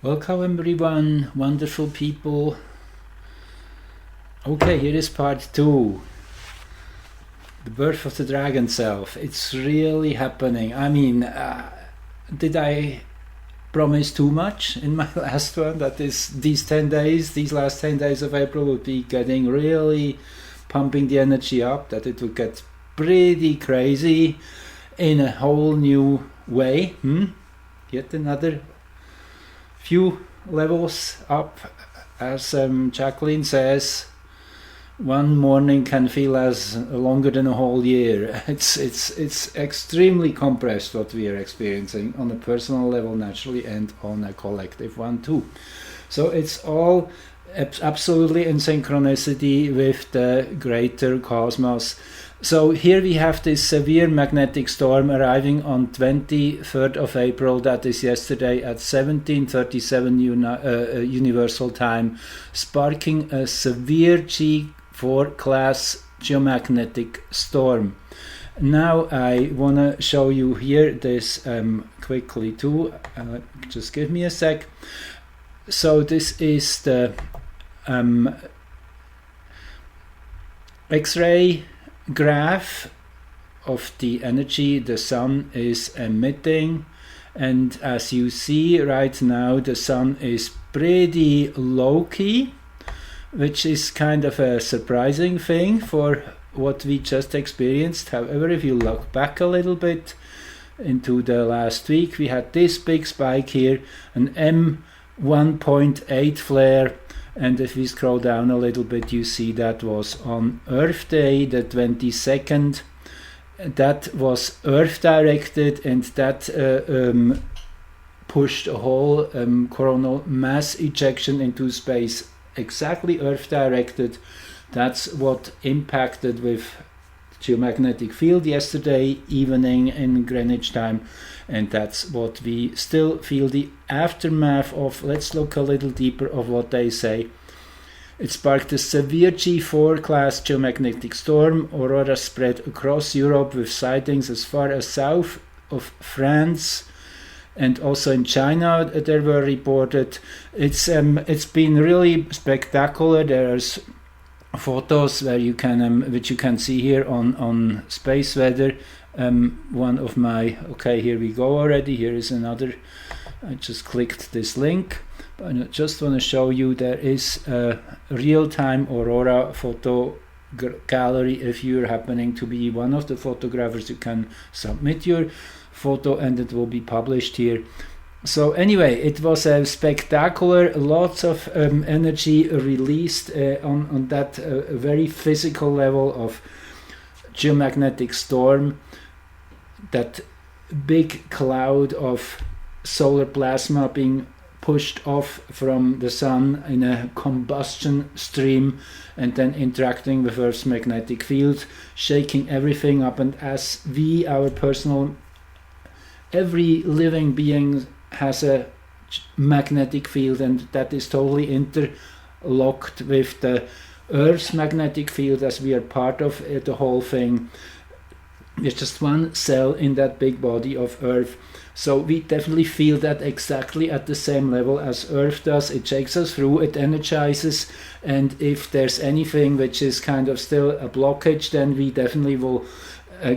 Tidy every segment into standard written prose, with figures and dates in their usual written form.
Welcome everyone, wonderful people. Okay, here is part 2. The birth of the dragon self. It's really happening. I mean, did I promise too much in my last one? That is, these last 10 days of April would be getting really pumping the energy up, that it would get pretty crazy in a whole new way. Yet another few levels up, as Jacqueline says. One morning can feel as longer than a whole year. It's extremely compressed what we are experiencing on a personal level naturally, and on a collective one too. So it's all absolutely in synchronicity with the greater cosmos. So here we have this severe magnetic storm arriving on 23rd of April, that is yesterday at 17:37 Universal Time, sparking a severe G4 class geomagnetic storm. Now I want to show you here this quickly too, just give me a sec. So this is the X-ray graph of the energy the sun is emitting, and as you see right now the sun is pretty low-key, which is kind of a surprising thing for what we just experienced. However, if you look back a little bit into the last week, we had this big spike here, an M1.8 flare. And if we scroll down a little bit, you see that was on Earth Day, the 22nd. That was Earth directed, and that pushed a whole coronal mass ejection into space, exactly Earth directed. That's what impacted with geomagnetic field yesterday evening in Greenwich time, and that's what we still feel the aftermath of. Let's look a little deeper of what they say. It sparked a severe G4 class geomagnetic storm. Aurora spread across Europe with sightings as far as south of France, and also in China there were reported. It's been really spectacular. There's photos where you can which you can see here on Space Weather. One of my, okay, here we go already. Here is another. I just clicked this link, but I just want to show you there is a real-time aurora photo gallery. If you're happening to be one of the photographers, you can submit your photo and it will be published here. So anyway, it was a spectacular, lots of energy released on that very physical level of geomagnetic storm. That big cloud of solar plasma being pushed off from the sun in a combustion stream and then interacting with Earth's magnetic field, shaking everything up. And as every living being has a magnetic field, and that is totally interlocked with the Earth's magnetic field, as we are part of the whole thing. There's just one cell in that big body of Earth. So we definitely feel that exactly at the same level as Earth does. It shakes us through, it energizes, and if there's anything which is kind of still a blockage, then we definitely will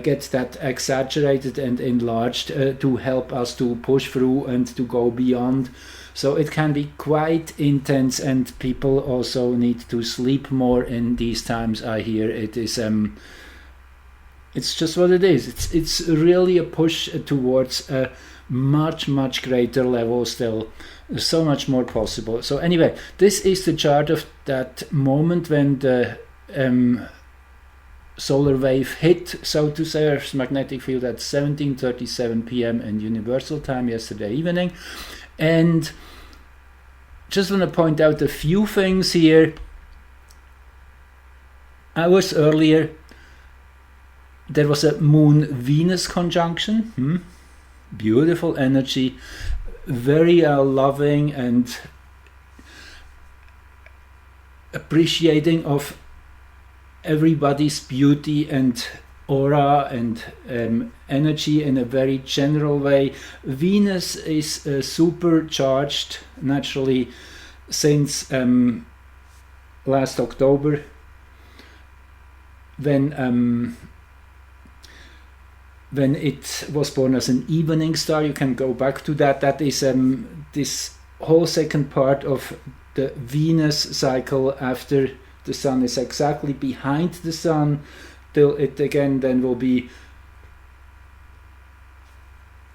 get that exaggerated and enlarged to help us to push through and to go beyond. So it can be quite intense, and people also need to sleep more in these times. I hear it is it's just what it is. It's really a push towards a much greater level still. There's so much more possible. So anyway, this is the chart of that moment when the solar wave hit, so to say, Earth's magnetic field at 17:37 p.m. in Universal Time yesterday evening. And just want to point out a few things here. Hours earlier, there was a Moon-Venus conjunction. Beautiful energy, very loving and appreciating of everybody's beauty and aura and energy in a very general way. Venus is supercharged naturally since last October, when it was born as an evening star. You can go back to that. That is this whole second part of the Venus cycle after the Sun is exactly behind the Sun, till it again then will be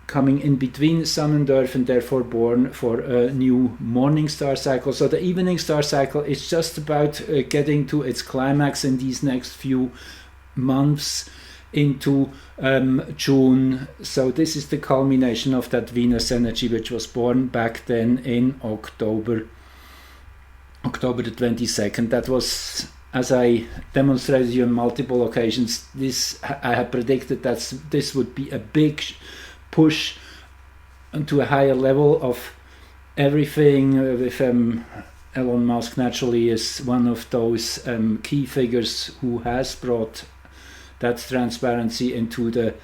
coming in between Sun and Earth, and therefore born for a new morning star cycle. So the evening star cycle is just about getting to its climax in these next few months into June. So this is the culmination of that Venus energy, which was born back then in October the 22nd. That was, as I demonstrated you on multiple occasions, I had predicted that this would be a big push to a higher level of everything, with Elon Musk naturally is one of those key figures who has brought that transparency into the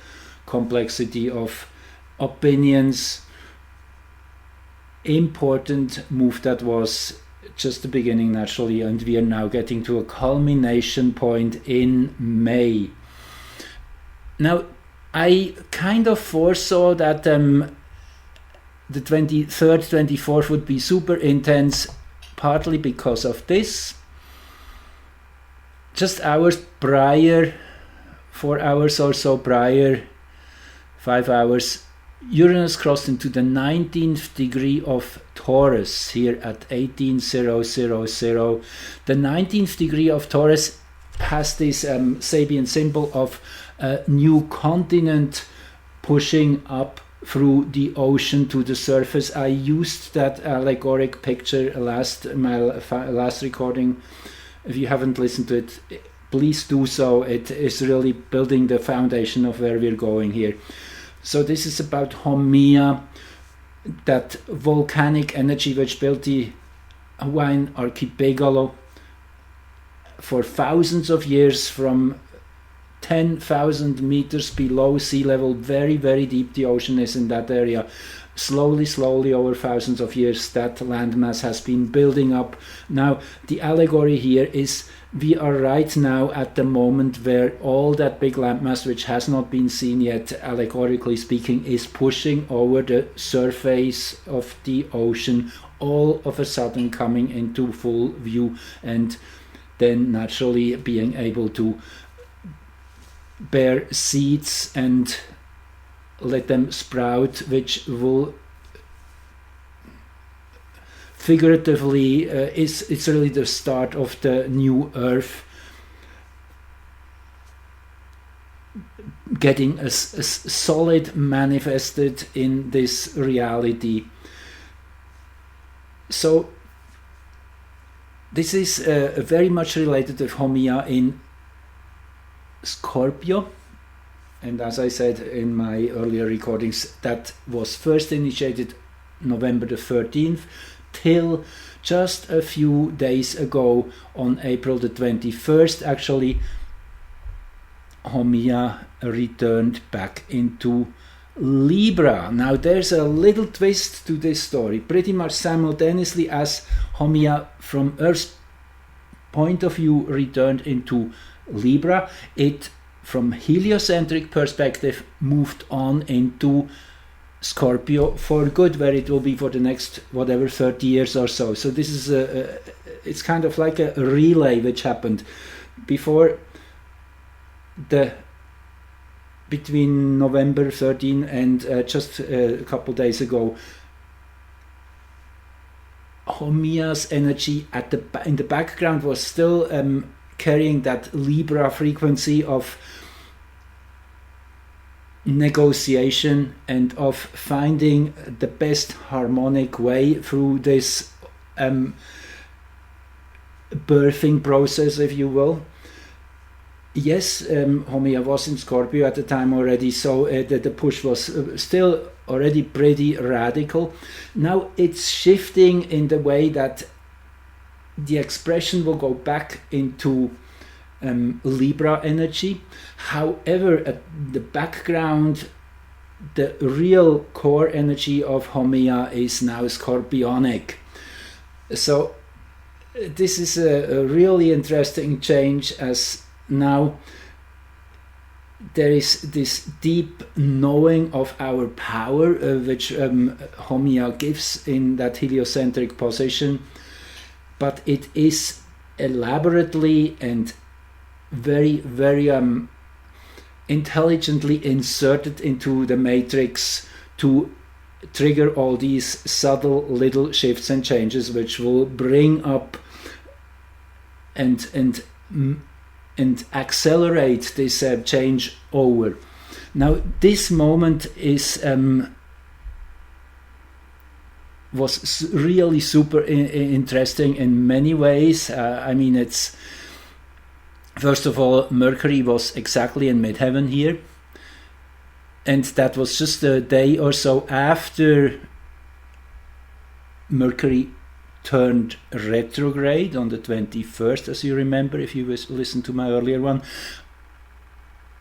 complexity of opinions. Important move that was just the beginning naturally, and we are now getting to a culmination point in May. Now, I kind of foresaw that the 23rd, 24th would be super intense, partly because of this. Just hours prior, 4 hours or so prior, 5 hours, Uranus crossed into the 19th degree of Taurus here at 18,000. The 19th degree of Taurus has this Sabian symbol of a new continent pushing up through the ocean to the surface. I used that allegoric picture my last recording. If you haven't listened to it, please do so. It is really building the foundation of where we're going here. So this is about Haumea, that volcanic energy which built the Hawaiian archipelago for thousands of years, from 10,000 meters below sea level. Very, very deep the ocean is in that area. Slowly over thousands of years, that landmass has been building up. Now, the allegory here is we are right now at the moment where all that big landmass, which has not been seen yet, allegorically speaking, is pushing over the surface of the ocean, all of a sudden coming into full view, and then naturally being able to bear seeds and let them sprout, which will figuratively it's really the start of the new Earth getting a solid manifested in this reality. So this is very much related to Haumea in Scorpio, and as I said in my earlier recordings, that was first initiated November the 13th till just a few days ago on April the 21st. Actually, Haumea returned back into Libra. Now there's a little twist to this story. Pretty much simultaneously as Haumea from Earth's point of view returned into Libra, it from heliocentric perspective moved on into Scorpio for good, where it will be for the next 30 years or so. So this is it's kind of like a relay which happened before between November 13 and just a couple days ago. Haumea's energy in the background was still carrying that Libra frequency of negotiation and of finding the best harmonic way through this birthing process, if you will. Yes, Haumea was in Scorpio at the time already, so the push was still already pretty radical. Now it's shifting in the way that the expression will go back into Libra energy. However, at the background, the real core energy of Haumea is now Scorpionic. So this is a really interesting change, as now there is this deep knowing of our power, which Haumea gives in that heliocentric position, but it is elaborately and very, very intelligently inserted into the matrix to trigger all these subtle little shifts and changes, which will bring up and accelerate this change over. Now, this moment was really super interesting in many ways. I mean, it's, first of all, Mercury was exactly in midheaven here, and that was just a day or so after Mercury turned retrograde on the 21st, as you remember, if you listened to my earlier one.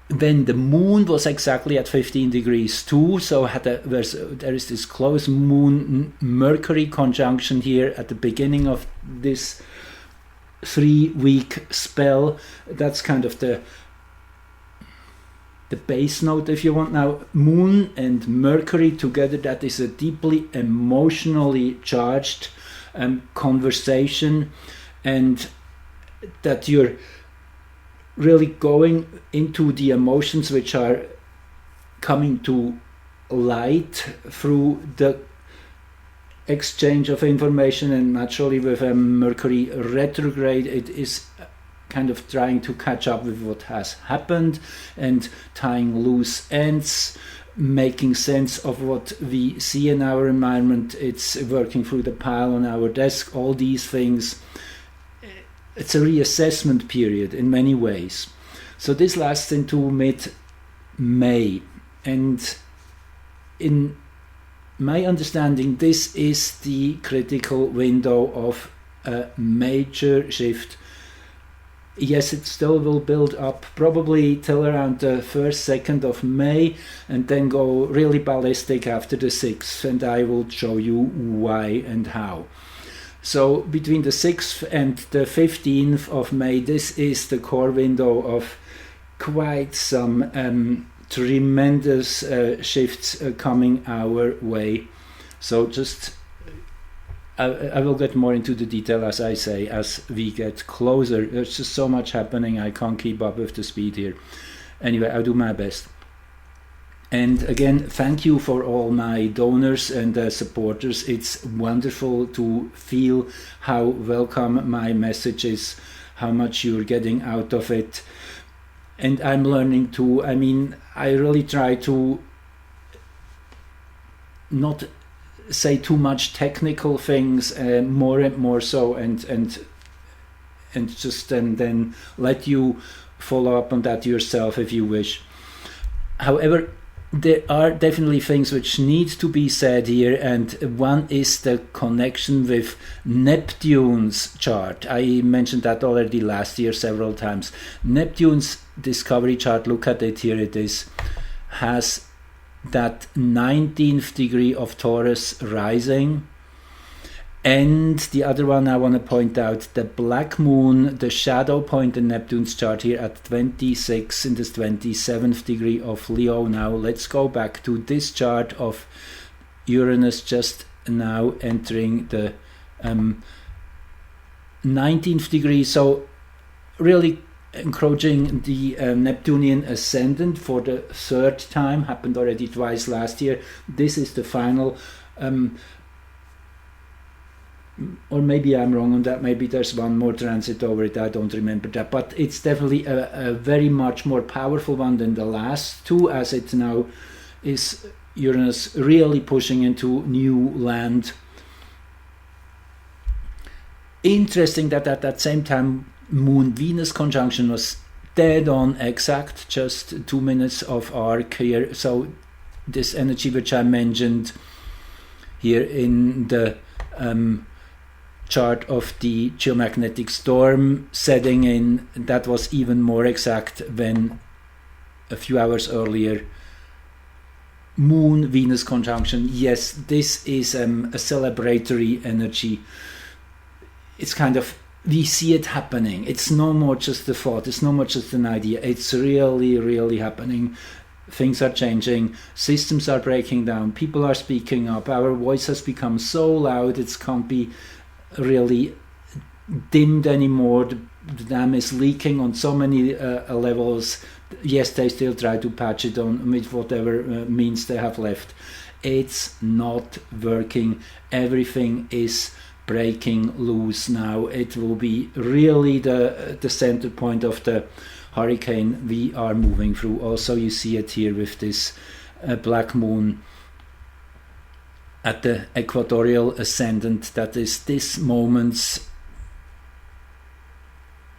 Then the moon was exactly at 15 degrees too, so there is this close moon Mercury conjunction here at the beginning of this 3-week spell. That's kind of the base note, if you want. Now, moon and Mercury together, that is a deeply emotionally charged conversation, and that you're really going into the emotions which are coming to light through the exchange of information. And naturally, with Mercury retrograde, it is kind of trying to catch up with what has happened and tying loose ends, making sense of what we see in our environment. It's working through the pile on our desk, all these things. It's a reassessment period in many ways. So this lasts into mid-May, and in my understanding, this is the critical window of a major shift. Yes, it still will build up probably till around the 1st, 2nd of May, and then go really ballistic after the 6th, and I will show you why and how. So between the 6th and the 15th of May, this is the core window of quite some tremendous shifts coming our way. So just I will get more into the detail, as I say, as we get closer. There's just so much happening, I can't keep up with the speed here. Anyway, I'll do my best. And again, thank you for all my donors and supporters. It's wonderful to feel how welcome my message is, how much you're getting out of it. And I'm learning to, I mean, I really try to not say too much technical things, more and more so, and just then let you follow up on that yourself if you wish. However, there are definitely things which need to be said here, and one is the connection with Neptune's chart. I mentioned that already last year several times. Neptune's discovery chart, look at it, here it is, has that 19th degree of Taurus rising. And the other one I want to point out, the black moon, the shadow point in Neptune's chart here at 26 in this 27th degree of Leo. Now let's go back to this chart of Uranus just now entering the 19th degree. So really encroaching the Neptunian ascendant for the 3rd time, happened already twice last year. This is the final, or maybe I'm wrong on that, maybe there's one more transit over it, I don't remember that, but it's definitely a very much more powerful one than the last two, as it now is Uranus really pushing into new land. Interesting that at that same time Moon-Venus conjunction was dead on exact, just 2 minutes of arc here. So this energy which I mentioned here in the chart of the geomagnetic storm setting in, that was even more exact when a few hours earlier Moon-Venus conjunction. Yes, this is a celebratory energy. It's kind of, we see it happening. It's no more just a thought, it's no more just an idea. It's really, really happening. Things are changing, systems are breaking down, people are speaking up, our voice has become so loud it can't be really dimmed anymore. The dam is leaking on so many levels. Yes, they still try to patch it on with whatever means they have left. It's not working. Everything is breaking loose now. It will be really the center point of the hurricane we are moving through. Also, you see it here with this black moon at the equatorial ascendant. That is this moment's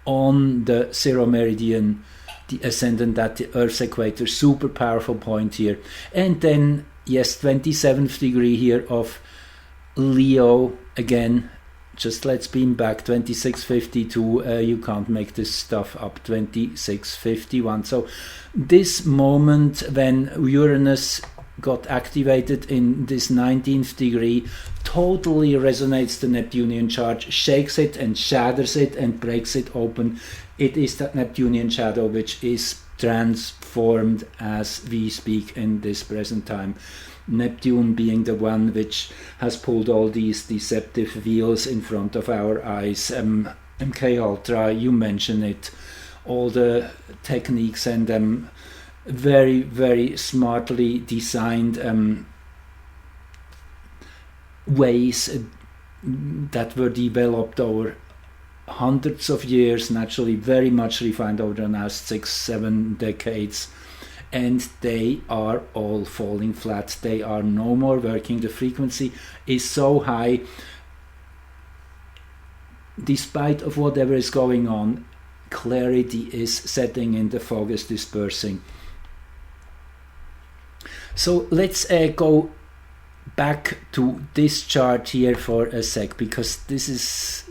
on the zero meridian, the ascendant at the Earth's equator. Super powerful point here. And then, yes, 27th degree here of Leo again. Just let's beam back, 2652. You can't make this stuff up. 2651. So this moment when Uranus got activated in this 19th degree totally resonates the Neptunian chart, shakes it and shatters it and breaks it open. It is that Neptunian shadow which is transformed as we speak in this present time. Neptune being the one which has pulled all these deceptive wheels in front of our eyes. MK Ultra, you mention it, all the techniques and very, very smartly designed ways that were developed over hundreds of years, naturally very much refined over the last 6-7 decades, and they are all falling flat. They are no more working. The frequency is so high, despite of whatever is going on, clarity is setting in, the fog is dispersing. So let's go back to this chart here for a sec, because this is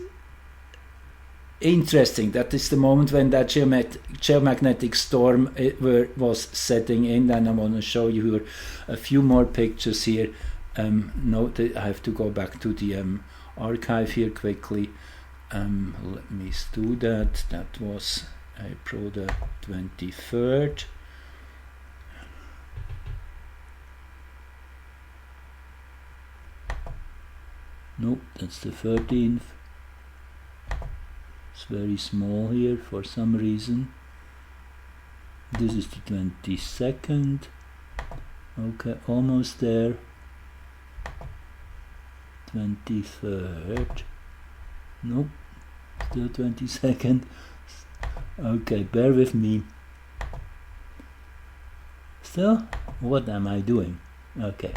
interesting. That is the moment when that geomagnetic storm was setting in, and I want to show you here a few more pictures here. Note that I have to go back to the archive here quickly. Let me do that. That was April the 23rd. Nope, that's the 13th. It's very small here for some reason. This is the 22nd. Okay, almost there. 23rd. Nope, still 22nd. Okay, bear with me. Still? What am I doing? Okay.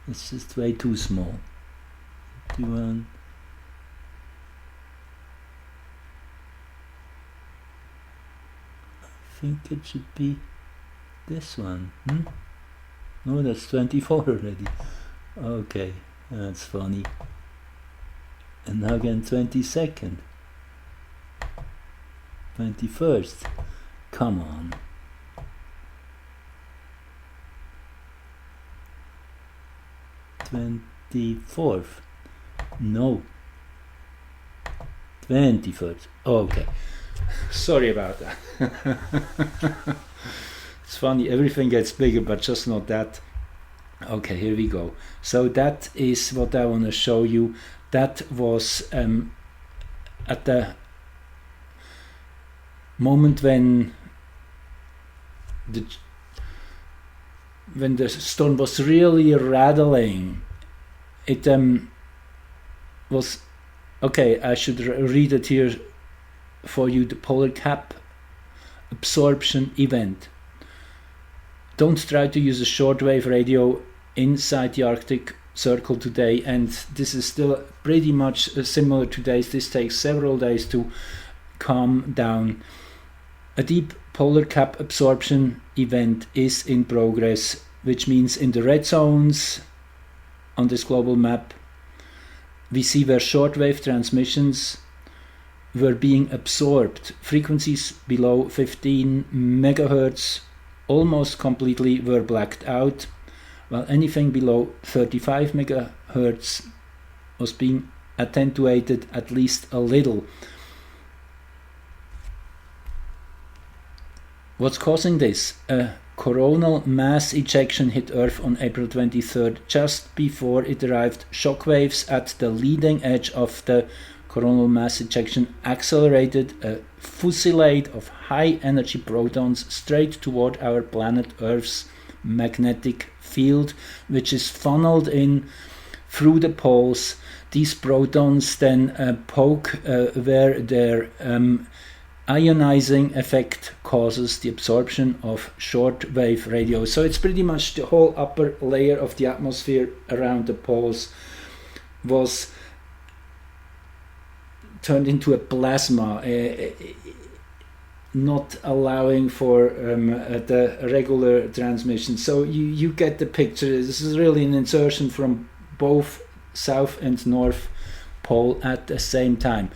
It's just way too small. 21. I think it should be this one. No, that's 24 already. Okay, that's funny. And now again 22nd. 21st. Come on. 24th. No. 21st. Okay. Sorry about that. It's funny, everything gets bigger, but just not that. Okay, here we go. So that is what I want to show you. That was at the moment when the storm was really rattling. It was, okay, I should read it here for you. The polar cap absorption event. Don't try to use a shortwave radio inside the Arctic Circle today, and this is still pretty much similar to days. This takes several days to calm down. A deep polar cap absorption event is in progress, which means in the red zones on this global map, we see where shortwave transmissions were being absorbed. Frequencies below 15 megahertz almost completely were blacked out, while anything below 35 megahertz was being attenuated at least a little. What's causing this? A coronal mass ejection hit Earth on April 23rd, just before it arrived. Shockwaves at the leading edge of the coronal mass ejection accelerated a fusillade of high-energy protons straight toward our planet Earth's magnetic field, which is funneled in through the poles. These protons then poke where their ionizing effect causes the absorption of shortwave radio. So it's pretty much the whole upper layer of the atmosphere around the poles was turned into a plasma, not allowing for the regular transmission. So you get the picture. This is really an insertion from both south and north pole at the same time.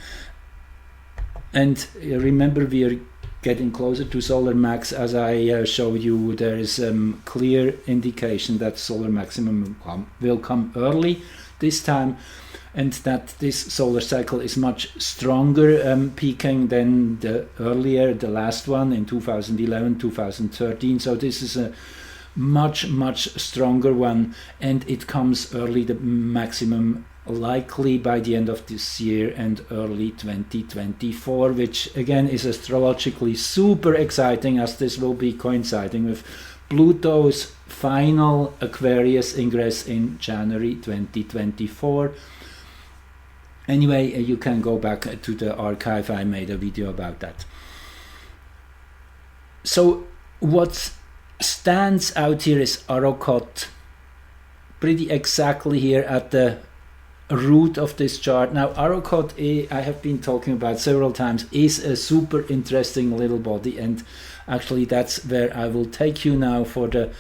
And remember, we are getting closer to solar max. As I showed you, there is clear indication that solar maximum will come early this time, and that this solar cycle is much stronger peaking than the last one in 2011, 2013. So this is a much stronger one, and it comes early, the maximum likely by the end of this year and early 2024, which again is astrologically super exciting, as this will be coinciding with Pluto's final Aquarius ingress in January 2024. Anyway, you can go back to the archive. I made a video about that. So what stands out here is ARROKOTH, pretty exactly here at the root of this chart. Now, ARROKOTH, I have been talking about several times, is a super interesting little body, and actually that's where I will take you now for the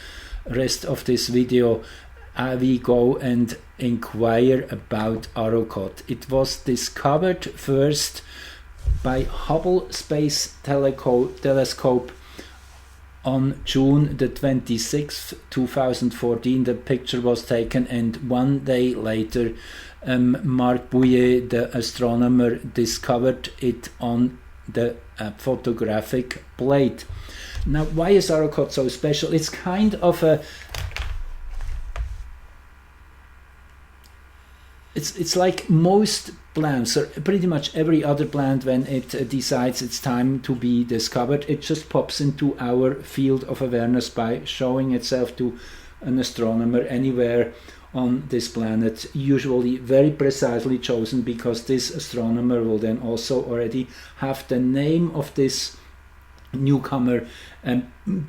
rest of this video. We go and inquire about ARROKOTH. It was discovered first by Hubble Space Telescope on June the 26th, 2014. The picture was taken, and one day later Marc Bouillet, the astronomer, discovered it on the photographic plate. Now, why is ARROKOTH so special? It's kind of a It's like most plants, or pretty much every other plant, when it decides it's time to be discovered, it just pops into our field of awareness by showing itself to an astronomer anywhere on this planet, usually very precisely chosen, because this astronomer will then also already have the name of this newcomer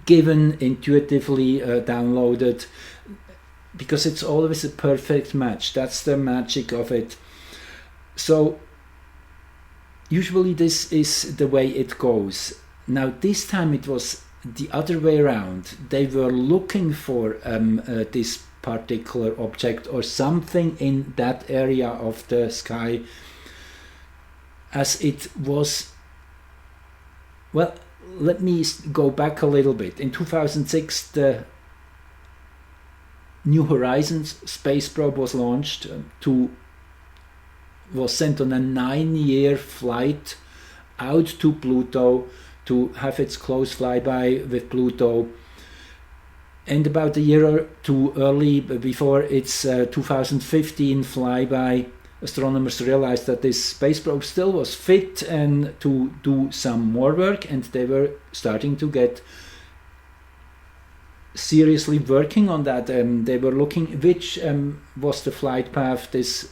given, intuitively downloaded, because it's always a perfect match. That's the magic of it. So usually this is the way it goes. Now this time it was the other way around. They were looking for this particular object or something in that area of the sky, as it was, well, let me go back a little bit. In 2006, the New Horizons space probe was launched, was sent on a 9-year flight out to Pluto to have its close flyby with Pluto. And about a year or two early, before its 2015 flyby, astronomers realized that this space probe still was fit and to do some more work, and they were starting to get seriously working on that. They were looking which was the flight path this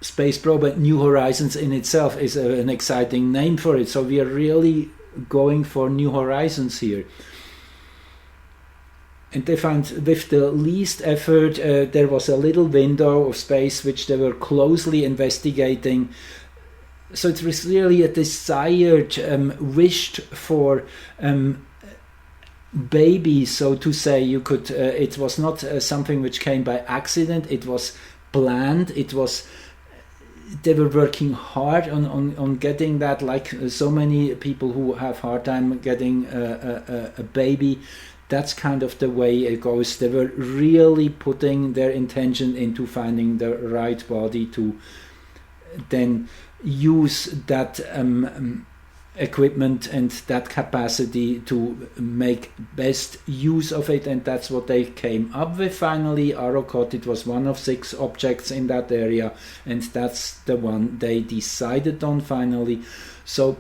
space probe. New Horizons in itself is an exciting name for it, so we are really going for New Horizons here. And they found with the least effort there was a little window of space which they were closely investigating. So it was really a desired, wished for baby, so to say. You could. It was not something which came by accident. It was planned. They were working hard on getting that, like so many people who have hard time getting a baby. That's kind of the way it goes. They were really putting their intention into finding the right body to then use that equipment and that capacity to make best use of it, and that's what they came up with finally. ARROKOTH, it was one of 6 objects in that area, and that's the one they decided on finally. So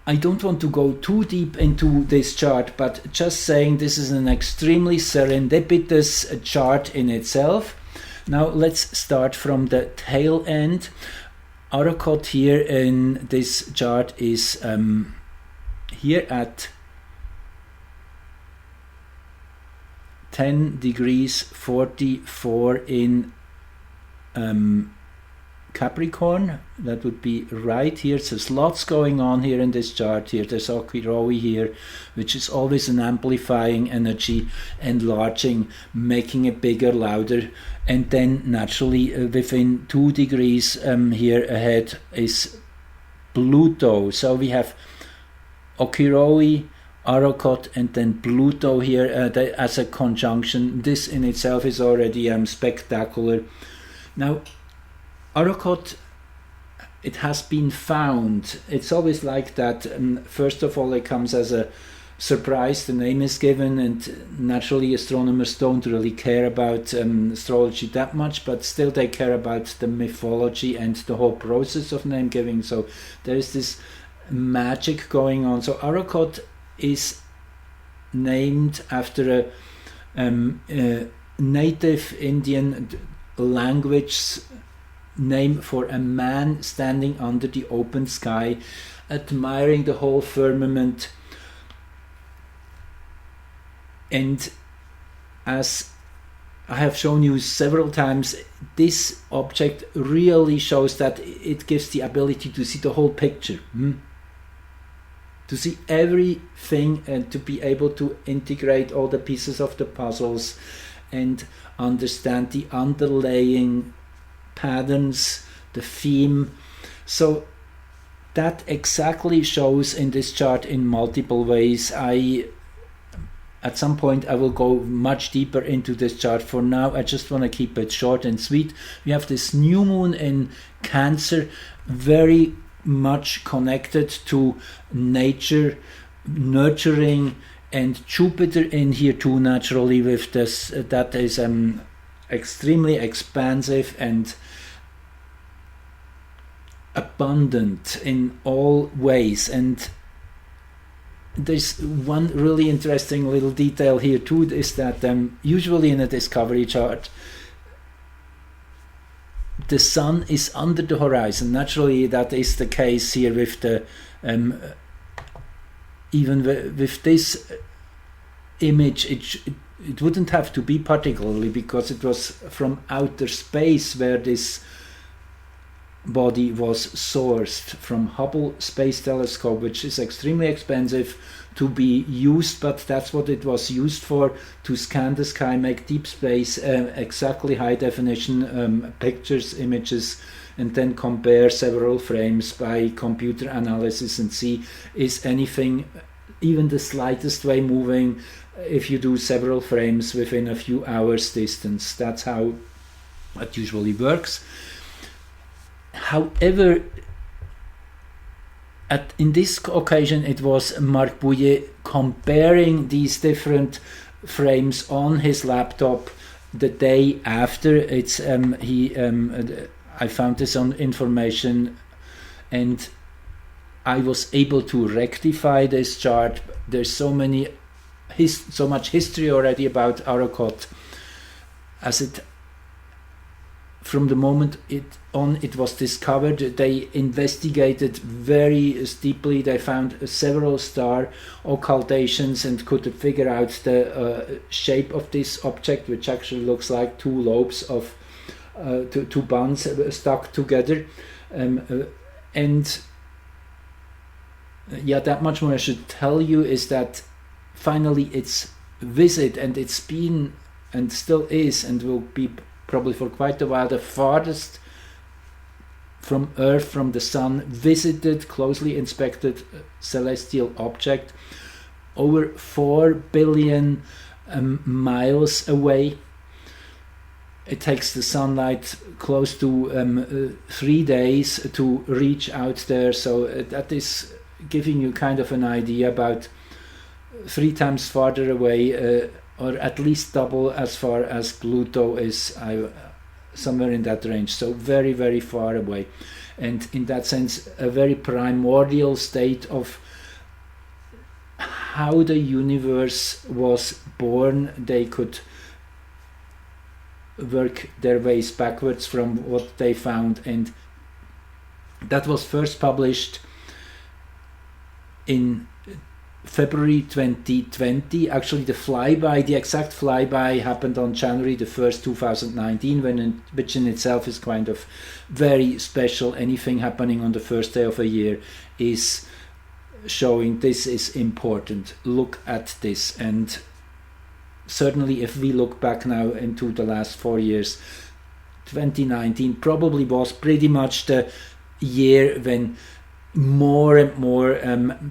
I don't want to go too deep into this chart, but just saying this is an extremely serendipitous chart in itself. Now let's start from the tail end. ARROKOTH here in this chart is here at 10 degrees 44 in Capricorn. That would be right here. So there's lots going on here in this chart here. There's Okirowi here, which is always an amplifying energy, enlarging, making it bigger, louder. And then naturally within 2 degrees here ahead is Pluto. So we have Okirowi, ARROKOTH, and then Pluto here as a conjunction. This in itself is already spectacular. Now ARROKOTH, it has been found. It's always like that. First of all, it comes as a surprise. The name is given, and naturally astronomers don't really care about astrology that much, but still they care about the mythology and the whole process of name giving. So there is this magic going on. So ARROKOTH is named after a native Indian language name for a man standing under the open sky, admiring the whole firmament. And as I have shown you several times, this object really shows that it gives the ability to see the whole picture, to see everything, and to be able to integrate all the pieces of the puzzles and understand the underlying patterns, the theme. So that exactly shows in this chart in multiple ways. At some point I will go much deeper into this chart. For now I just want to keep it short and sweet. We have this new moon in Cancer, very much connected to nature, nurturing, and Jupiter in here too, naturally, with this that is extremely expansive and abundant in all ways. And there's one really interesting little detail here too, is that usually in a discovery chart the sun is under the horizon. Naturally that is the case here with the even with this image. It wouldn't have to be particularly, because it was from outer space where this body was sourced, from Hubble Space Telescope, which is extremely expensive to be used, but that's what it was used for, to scan the sky, make deep space, exactly high definition pictures, images, and then compare several frames by computer analysis and see, is anything even the slightest way moving if you do several frames within a few hours distance. That's how it usually works. However, in this occasion it was Marc Bouillet comparing these different frames on his laptop the day after. It's I found this on information, and I was able to rectify this chart. There's so much history already about ARROKOTH, as it from the moment it was discovered. They investigated very deeply. They found several star occultations and could figure out the shape of this object, which actually looks like two lobes of two buns stuck together. And yeah, that much more I should tell you is that finally its visit, and it's been and still is and will be probably for quite a while the farthest from Earth, from the Sun, visited, closely inspected celestial object, over 4 billion miles away. It takes the sunlight close to 3 days to reach out there, so that is giving you kind of an idea about 3 times farther away, or at least double as far as Pluto is, somewhere in that range, so very, very far away. And in that sense, a very primordial state of how the universe was born. They could work their ways backwards from what they found, and that was first published in February 2020. Actually, the exact flyby happened on January the 1st, 2019, which in itself is kind of very special. Anything happening on the first day of a year is showing this is important. Look at this. And certainly if we look back now into the last 4 years, 2019 probably was pretty much the year when more and more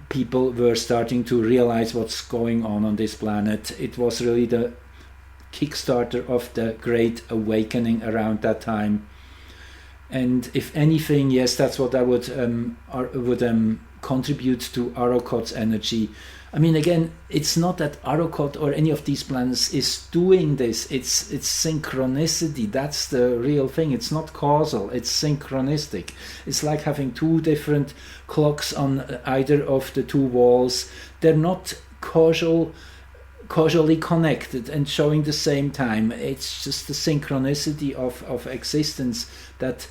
people were starting to realize what's going on this planet. It was really the kickstarter of the Great Awakening around that time. And if anything, yes, that's what I would contribute to ARROKOTH's energy. I mean, again, it's not that ARROKOTH or any of these planets is doing this. It's synchronicity. That's the real thing. It's not causal. It's synchronistic. It's like having 2 different clocks on either of the 2 walls. They're not causally connected and showing the same time. It's just the synchronicity of existence that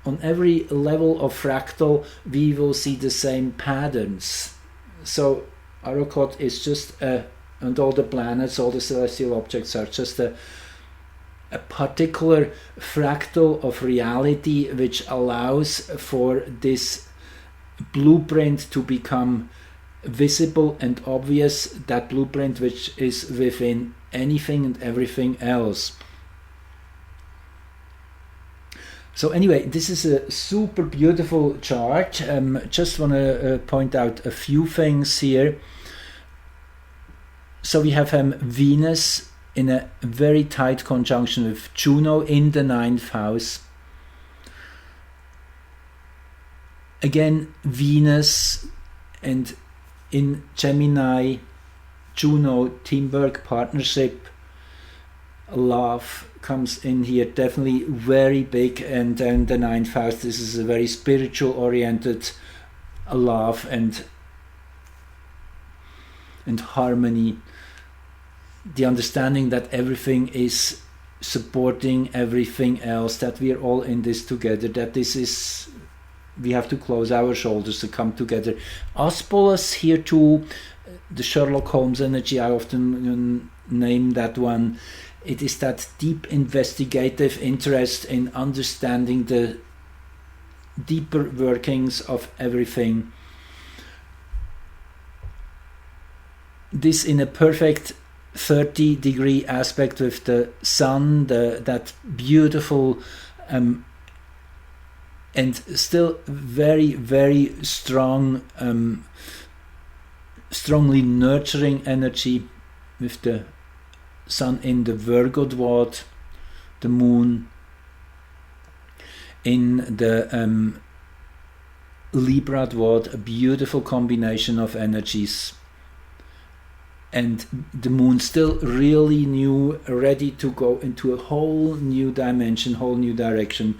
on every level of fractal we will see the same patterns. So ARROKOTH is just and all the planets, all the celestial objects are just a particular fractal of reality which allows for this blueprint to become visible and obvious, that blueprint which is within anything and everything else. So anyway, this is a super beautiful chart. Just want to point out a few things here. So we have Venus in a very tight conjunction with Juno in the 9th house. Again, Venus and in Gemini, Juno, teamwork, partnership, love comes in here, definitely very big. And then the 9th house, this is a very spiritual oriented love and harmony, the understanding that everything is supporting everything else, that we are all in this together, that this is, we have to close our shoulders to come together. Aspolus here too, the Sherlock Holmes energy, I often name that one. It is that deep investigative interest in understanding the deeper workings of everything. This in a perfect 30-degree aspect with the sun, that beautiful and still very, very strong, strongly nurturing energy with the sun in the Virgo dwad, the moon in the Libra dwad, a beautiful combination of energies. And the moon still really new, ready to go into a whole new dimension, whole new direction,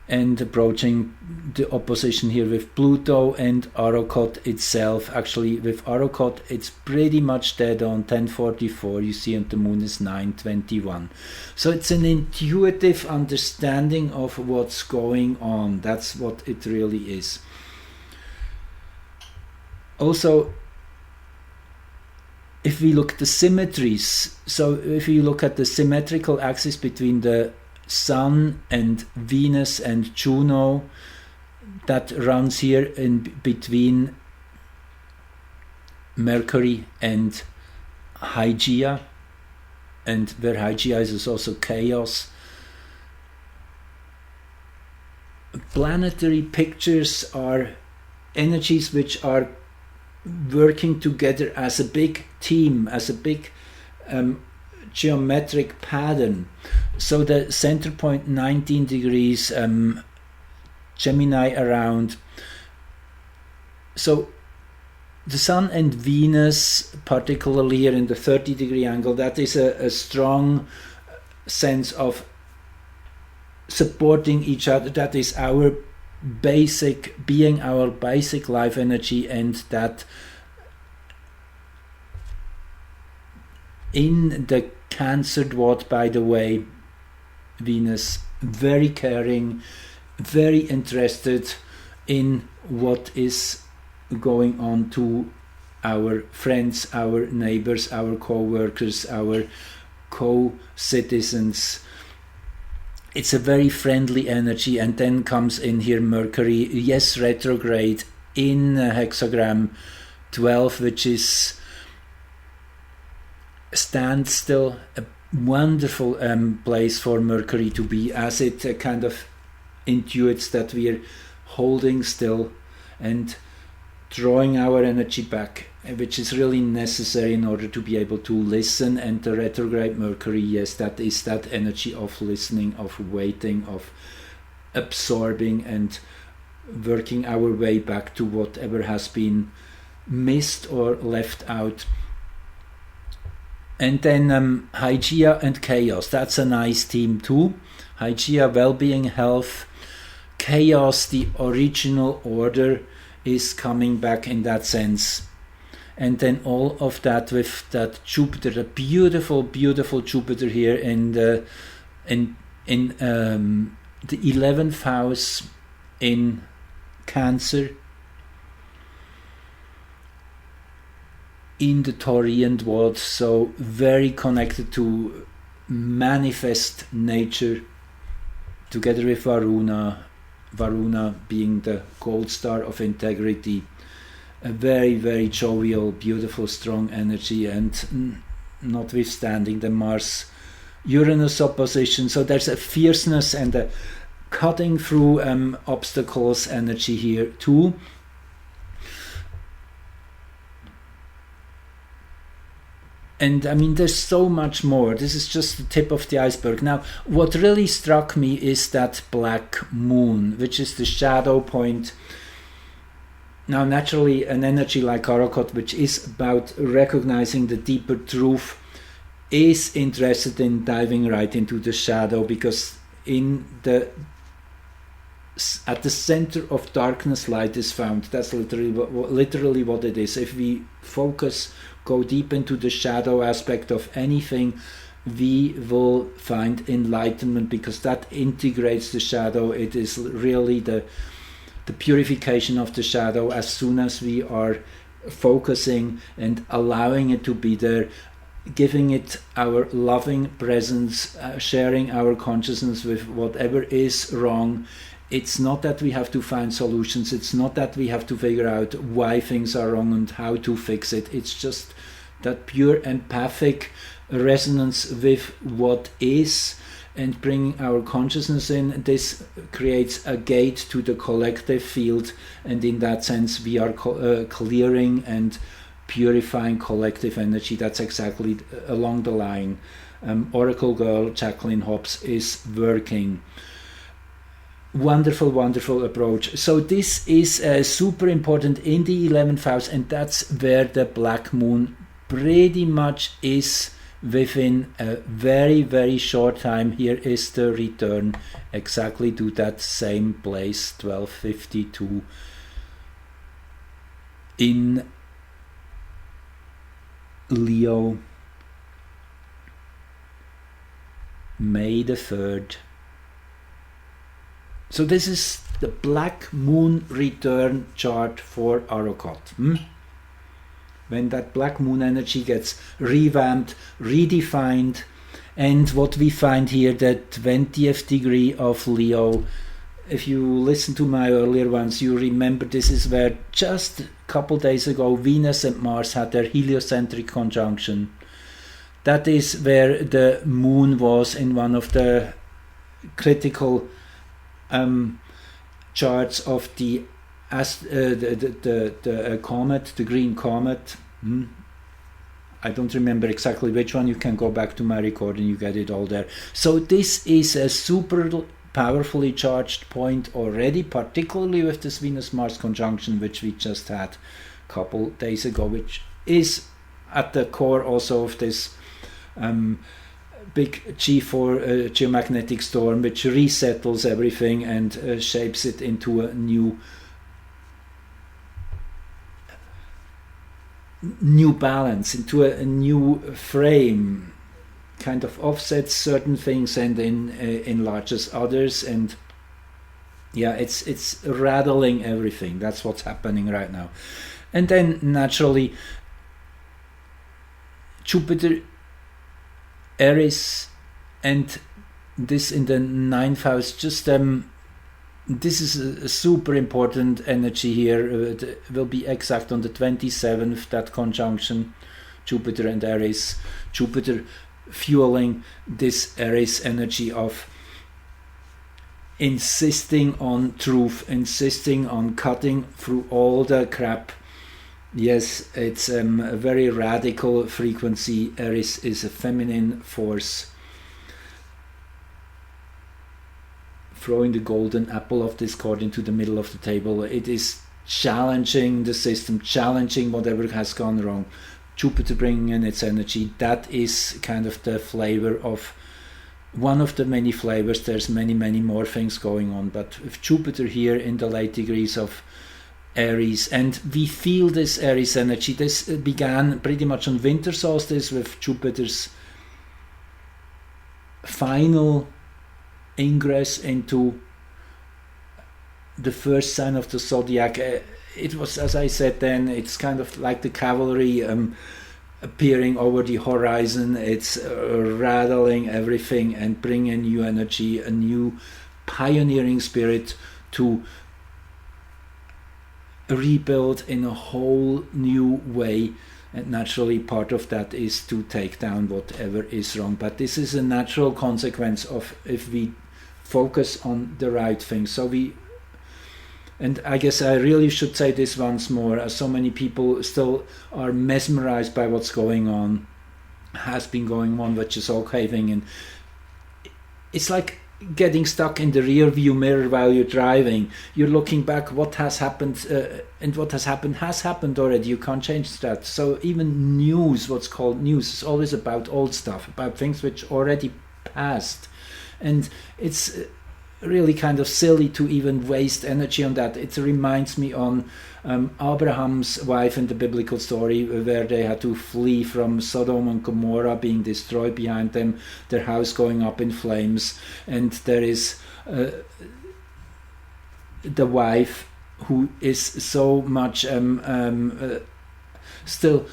and approaching the opposition here with Pluto and ARROKOTH itself. Actually, with ARROKOTH, it's pretty much dead on 1044, you see, and the moon is 921. So it's an intuitive understanding of what's going on. That's what it really is. Also, if we look at the symmetries, so if you look at the symmetrical axis between the Sun and Venus and Juno, that runs here in between Mercury and Hygeia. and where Hygiea is also chaos. Planetary pictures are energies which are working together as a big team, as a big geometric pattern. So the center point 19 degrees, Gemini around. So the Sun and Venus, particularly here in the 30-degree angle, that is a strong sense of supporting each other. That is our basic being, our basic life energy, and that in the Cancer dwot, by the way, Venus, very caring, very interested in what is going on to our friends, our neighbors, our co-workers, our co-citizens. It's a very friendly energy. And then comes in here Mercury, yes, retrograde in hexagram 12, which is standstill, a wonderful place for Mercury to be, as it kind of intuits that we are holding still and drawing our energy back, which is really necessary in order to be able to listen. And the retrograde Mercury, yes, that is that energy of listening, of waiting, of absorbing and working our way back to whatever has been missed or left out. And then Hygiea and chaos, that's a nice team too. Hygiea, well-being, health. Chaos, the original order, is coming back in that sense. And then all of that with that Jupiter, a beautiful, beautiful Jupiter here in the 11th house in Cancer, in the Taurian dwot, so very connected to manifest nature, together with Varuna being the gold star of integrity. A very, very jovial, beautiful, strong energy, and notwithstanding the Mars-Uranus opposition, so there's a fierceness and a cutting through obstacles energy here too. And I mean, there's so much more. This is just the tip of the iceberg. Now, what really struck me is that black moon, which is the shadow point. Now, naturally, an energy like ARROKOTH, which is about recognizing the deeper truth, is interested in diving right into the shadow, because at the center of darkness, light is found. That's literally what it is. If we focus, go deep into the shadow aspect of anything, we will find enlightenment, because that integrates the shadow. It is really the purification of the shadow. As soon as we are focusing and allowing it to be there, giving it our loving presence, sharing our consciousness with whatever is wrong. It's not that we have to find solutions. It's not that we have to figure out why things are wrong and how to fix it. It's just that pure empathic resonance with what is, and bringing our consciousness in. This creates a gate to the collective field, and in that sense we are clearing and purifying collective energy. That's exactly along the line Oracle Girl Jacqueline Hobbs is working. Wonderful, wonderful approach. So this is super important in the 11th house, and that's where the black moon pretty much is within a very, very short time. Here is the return exactly to that same place, 1252 in Leo, May the 3rd. So this is the black moon return chart for ARROKOTH. When that black moon energy gets revamped, redefined, and what we find here, that 20th degree of Leo, if you listen to my earlier ones, you remember this is where just a couple days ago Venus and Mars had their heliocentric conjunction. that is where the moon was in one of the critical charts of the comet, the green comet. I don't remember exactly which one. You can go back to my recording, you get it all there. So this is a super powerfully charged point already, particularly with this Venus-Mars conjunction, which we just had a couple days ago, which is at the core also of this big G4 geomagnetic storm, which resettles everything and shapes it into a new balance, into a new frame, kind of offsets certain things and enlarges others, and yeah, it's rattling everything. That's what's happening right now. And then naturally Jupiter, Aries, and this in the 9th house, just this is a super important energy here. It will be exact on the 27th, that conjunction, Jupiter and Aries. Jupiter fueling this Aries energy of insisting on truth, insisting on cutting through all the crap. Yes, it's a very radical frequency. Aries is a feminine force, throwing the golden apple of discord into the middle of the table. It is challenging the system, challenging whatever has gone wrong. Jupiter bringing in its energy, that is kind of the flavor of one of the many flavors. There's many more things going on, but with Jupiter here in the late degrees of Aries, and we feel this Aries energy. This began pretty much on winter solstice with Jupiter's final ingress into the first sign of the zodiac. It was, as I said then, it's kind of like the cavalry appearing over the horizon. It's rattling everything and bringing new energy, a new pioneering spirit to rebuild in a whole new way. And naturally part of that is to take down whatever is wrong, but this is a natural consequence of if we focus on the right things. So and I guess I really should say this once more, as so many people still are mesmerized by what's going on, has been going on, which is all caving in. It's like getting stuck in the rear view mirror while you're driving. You're looking back, what has happened, and what has happened already. You can't change that. So even news, what's called news, is always about old stuff, about things which already passed, and it's really kind of silly to even waste energy on that. It reminds me on Abraham's wife in the biblical story, where they had to flee from Sodom and Gomorrah being destroyed behind them, their house going up in flames, and there is the wife who is so much still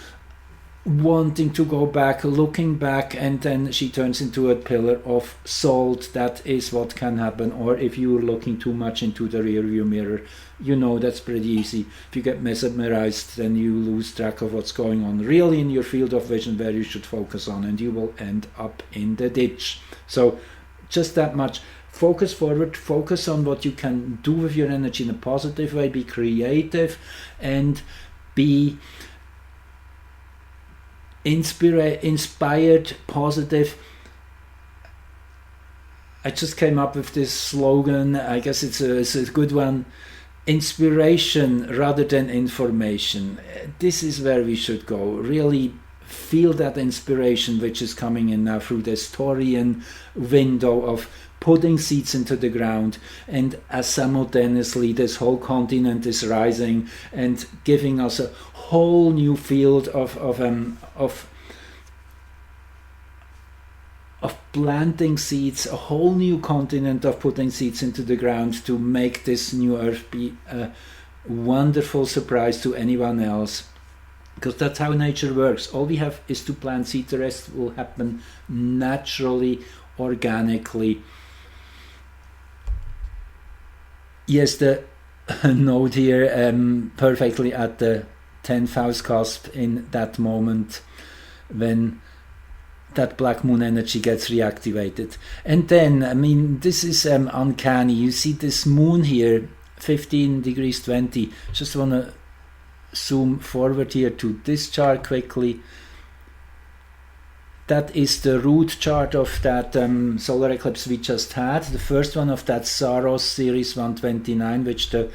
wanting to go back, looking back, and then she turns into a pillar of salt. That is what can happen. Or if you're looking too much into the rear view mirror, you know that's pretty easy. If you get mesmerized, then you lose track of what's going on really in your field of vision where you should focus on, and you will end up in the ditch. So just that much. Focus forward, focus on what you can do with your energy in a positive way, be creative, and be inspired, positive. I just came up with this slogan. I guess it's a good one. Inspiration rather than information. This is where we should go. Really feel that inspiration which is coming in now through the Taurian window of putting seeds into the ground, and as simultaneously this whole continent is rising and giving us a whole new field of planting seeds, a whole new continent of putting seeds into the ground to make this new earth be a wonderful surprise to anyone else. Because that's how nature works. All we have is to plant seeds. The rest will happen naturally, organically. Yes, the node here perfectly at the 10th house cusp in that moment when that black moon energy gets reactivated. And then, I mean, this is uncanny. You see this moon here, 15 degrees 20. Just want to zoom forward here to this chart quickly. That is the root chart of that solar eclipse we just had. The first one of that Saros series 129, which the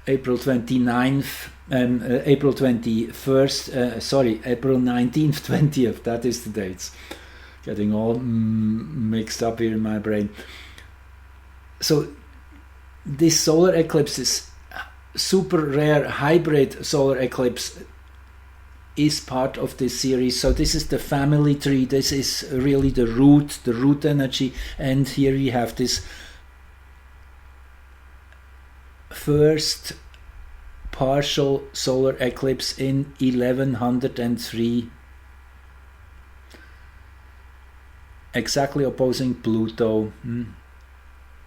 April 29th, April 21st, sorry, April 19th, 20th, that is the dates. Getting all mixed up here in my brain. So this solar eclipse is super rare hybrid solar eclipse, is part of this series. So this is the family tree, this is really the root energy, and here we have this first partial solar eclipse in 1103, exactly opposing Pluto.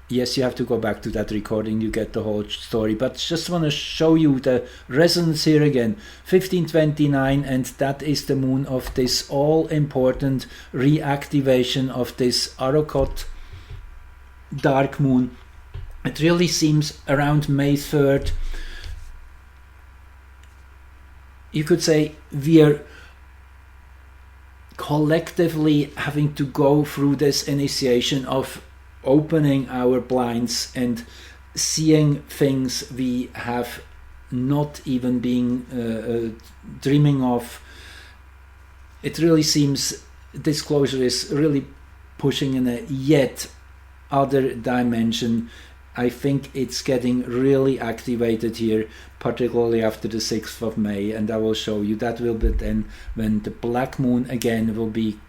Yes, you have to go back to that recording, you get the whole story, but just want to show you the resonance here again. 1529, and that is the moon of this all-important reactivation of this ARROKOTH dark moon. It really seems around May 3rd. You could say we are collectively having to go through this initiation of opening our blinds and seeing things we have not even been dreaming of. It really seems this closure is really pushing in a yet other dimension. I think it's getting really activated here, particularly after the 6th of May, and I will show you. That will be then when the black moon again will be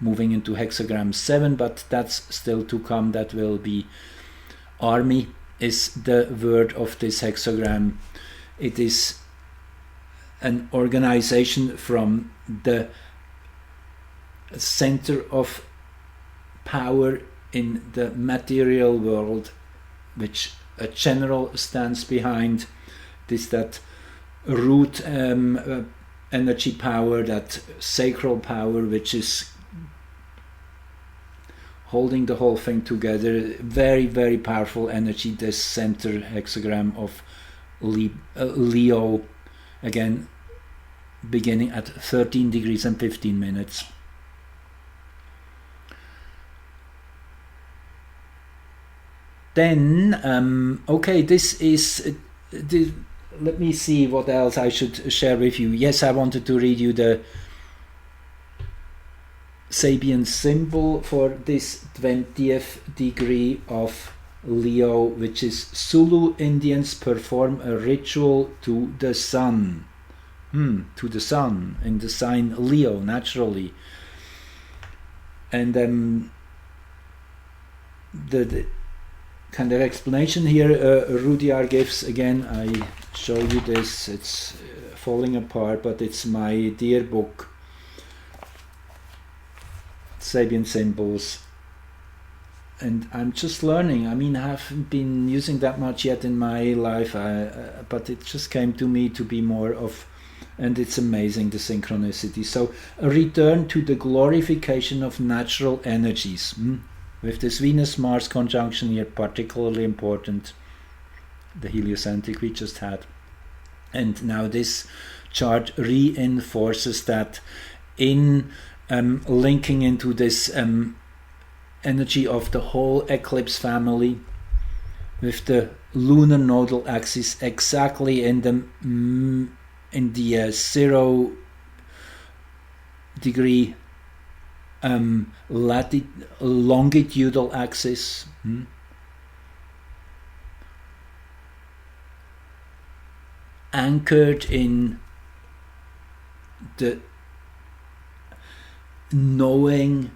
moving into hexagram 7, but that's still to come. That will be army is the word of this hexagram. It is an organization from the center of power in the material world, which a general stands behind. This that root energy power, that sacral power, which is holding the whole thing together. Very, very powerful energy, this center hexagram of Leo, again beginning at 13 degrees and 15 minutes. Then, okay, this is, let me see what else I should share with you. Yes, I wanted to read you the Sabian symbol for this 20th degree of Leo, which is Zulu Indians perform a ritual to the sun. To the sun, in the sign Leo, naturally. And the kind of explanation here Rudyard gives, again, I show you this, it's falling apart, but it's my dear book, Sabian symbols, and I'm just learning. I mean, I haven't been using that much yet in my life, but it just came to me to be more of, and it's amazing, the synchronicity. So a return to the glorification of natural energies, with this Venus-Mars conjunction here, particularly important, the heliocentric we just had. And now this chart reinforces that in linking into this energy of the whole eclipse family with the lunar nodal axis exactly in the 0 degree longitudinal axis. Anchored in the knowing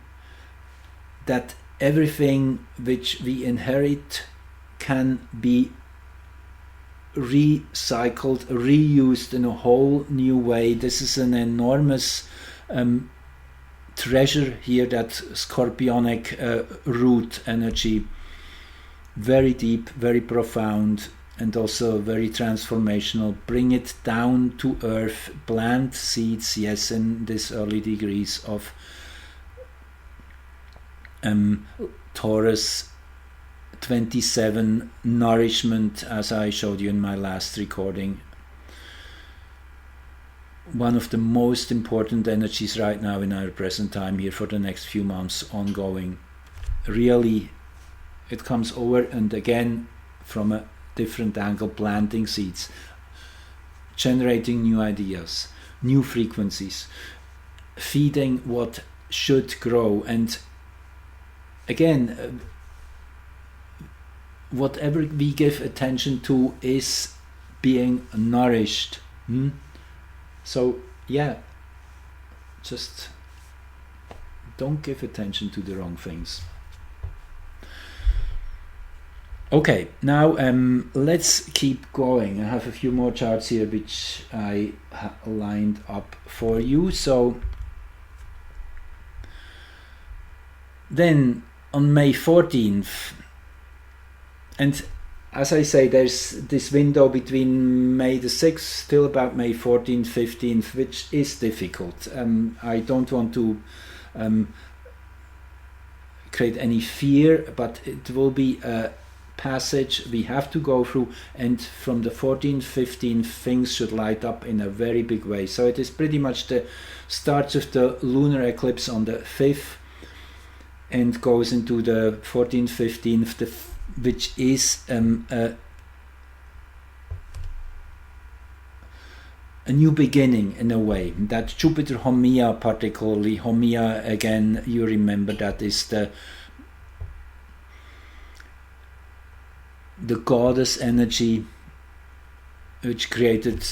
that everything which we inherit can be recycled, reused in a whole new way. This is an enormous treasure here, that scorpionic root energy, very deep, very profound, and also very transformational. Bring it down to earth, plant seeds, yes, in these early degrees of Taurus 27 nourishment, as I showed you in my last recording. One of the most important energies right now in our present time here for the next few months ongoing. Really, it comes over and again from a different angle, planting seeds, generating new ideas, new frequencies, feeding what should grow. And again, whatever we give attention to is being nourished. So yeah, just don't give attention to the wrong things. Okay, now let's keep going. I have a few more charts here which I lined up for you. So then on May 14th, and as I say, there's this window between May the 6th till about May 14th, 15th, which is difficult. I don't want to create any fear, but it will be a passage we have to go through, and from the 14th, 15th, things should light up in a very big way. So it is pretty much the starts of the lunar eclipse on the 5th and goes into the 14th, 15th, which is a new beginning in a way. That Jupiter Homia, particularly Homia, again, you remember that is the goddess energy which created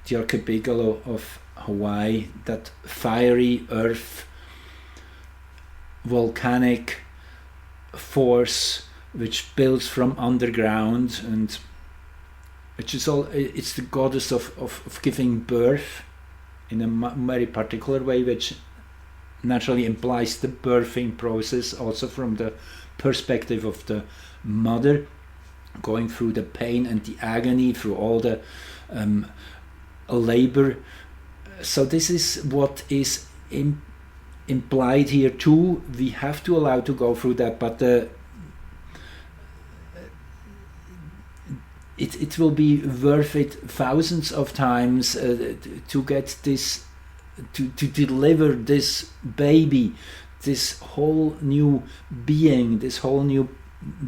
the archipelago of Hawaii, that fiery earth, volcanic force which builds from underground, and which is all, it's the goddess of giving birth in a very particular way, which naturally implies the birthing process also from the perspective of the mother, going through the pain and the agony, through all the labor. So this is what is implied here too. We have to allow to go through that, but it will be worth it thousands of times to get this, to deliver this baby, this whole new being, this whole new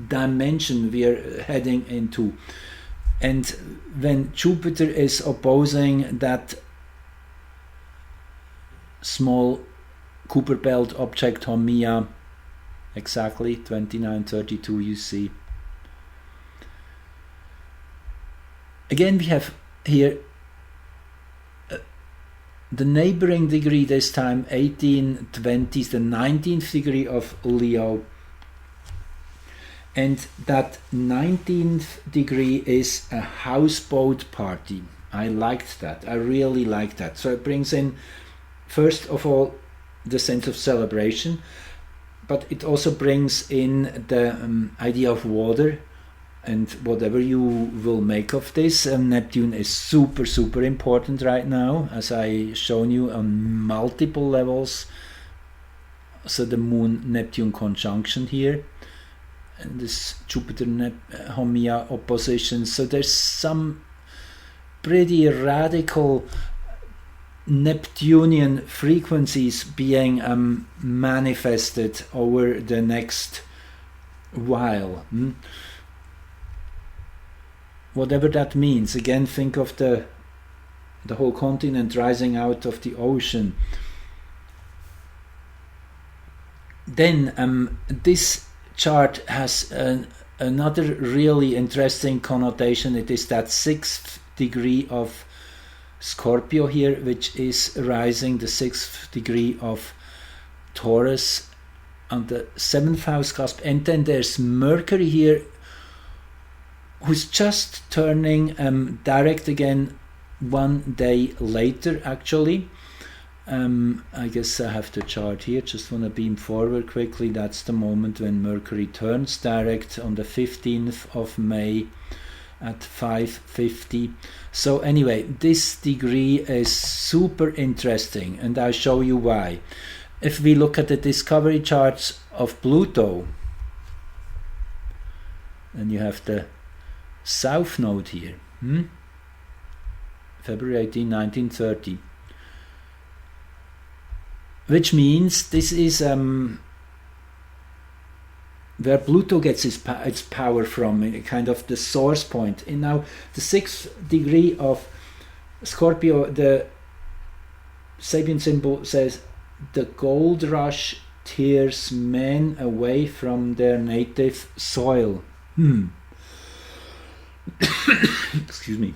dimension we are heading into. And when Jupiter is opposing that small Kuiper belt object Haumea, exactly 2932, you see. Again, we have here the neighboring degree, this time 1820, the 19th degree of Leo. And that 19th degree is a houseboat party. I liked that. I really liked that. So it brings in, first of all, the sense of celebration, but it also brings in the idea of water, and whatever you will make of this. Neptune is super, super important right now, as I shown you on multiple levels. So the Moon-Neptune conjunction here, and this Jupiter-Haumea opposition. So there's some pretty radical Neptunian frequencies being manifested over the next while. Whatever that means. Again, think of the whole continent rising out of the ocean. Then this chart has another really interesting connotation. It is that 6th degree of Scorpio here, which is rising the 6th degree of Taurus on the 7th house cusp. And then there's Mercury here, who's just turning direct again 1 day later, actually. I guess I have the chart here, just want to beam forward quickly. That's the moment when Mercury turns direct on the 15th of May. at 5:50. So anyway, this degree is super interesting, and I'll show you why. If we look at the discovery charts of Pluto, and you have the south node here, February 18, 1930, which means this is where Pluto gets its power from, kind of the source point. And now the 6th degree of Scorpio, the Sabian symbol says, the gold rush tears men away from their native soil. Excuse me.